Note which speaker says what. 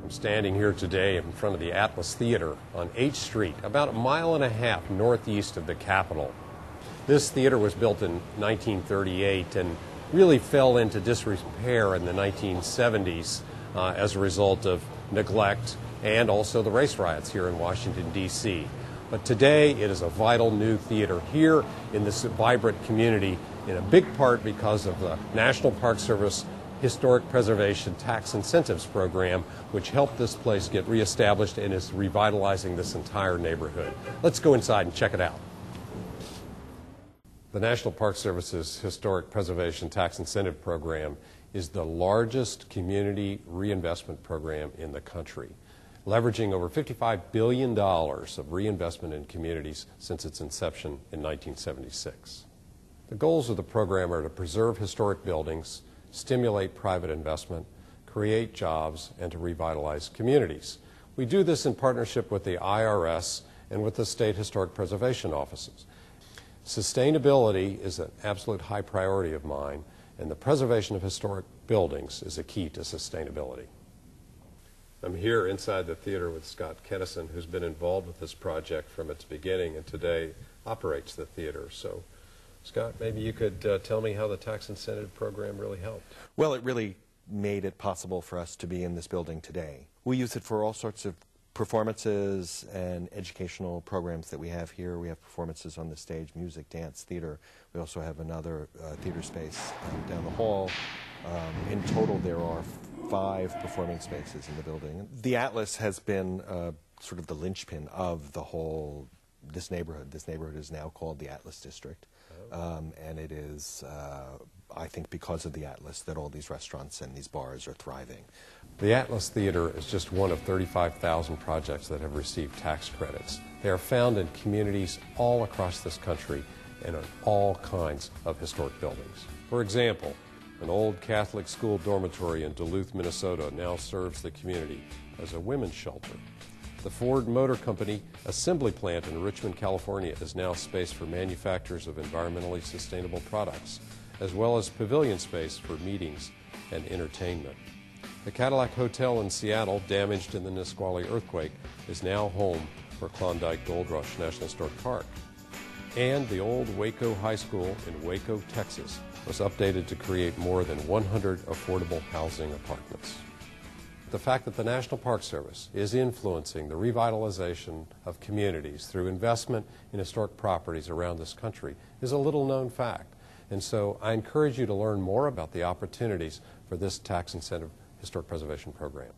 Speaker 1: I'm standing here today in front of the Atlas Theater on H Street, about a mile and a half northeast of the Capitol. This theater was built in 1938 and really fell into disrepair in the 1970s as a result of neglect and also the race riots here in Washington, D.C. But today it is a vital new theater here in this vibrant community, in a big part because of the National Park Service Historic Preservation Tax Incentives Program, which helped this place get reestablished and is revitalizing this entire neighborhood. Let's go inside and check it out. The National Park Service's Historic Preservation Tax Incentive Program is the largest community reinvestment program in the country, leveraging over $55 billion of reinvestment in communities since its inception in 1976. The goals of the program are to preserve historic buildings, stimulate private investment, create jobs, and to revitalize communities. We do this in partnership with the IRS and with the state historic preservation offices. Sustainability is an absolute high priority of mine, and the preservation of historic buildings is a key to sustainability. I'm here inside the theater with Scott Kennison, who's been involved with this project from its beginning and today operates the theater. So, Scott, maybe you could tell me how the tax incentive program really helped.
Speaker 2: Well, it really made it possible for us to be in this building today. We use it for all sorts of performances and educational programs that we have here. We have performances on the stage, music, dance, theater. We also have another theater space down the hall. In total, there are 5 performing spaces in the building. The Atlas has been sort of the linchpin of the whole, this neighborhood. This neighborhood is now called the Atlas District. And it is, I think, because of the Atlas that all these restaurants and these bars are thriving.
Speaker 1: The Atlas Theater is just one of 35,000 projects that have received tax credits. They are found in communities all across this country and in all kinds of historic buildings. For example, an old Catholic school dormitory in Duluth, Minnesota now serves the community as a women's shelter. The Ford Motor Company assembly plant in Richmond, California is now space for manufacturers of environmentally sustainable products, as well as pavilion space for meetings and entertainment. The Cadillac Hotel in Seattle, damaged in the Nisqually earthquake, is now home for Klondike Gold Rush National Historic Park. And the old Waco High School in Waco, Texas, was updated to create more than 100 affordable housing apartments. The fact that the National Park Service is influencing the revitalization of communities through investment in historic properties around this country is a little-known fact. And so I encourage you to learn more about the opportunities for this tax incentive historic preservation program.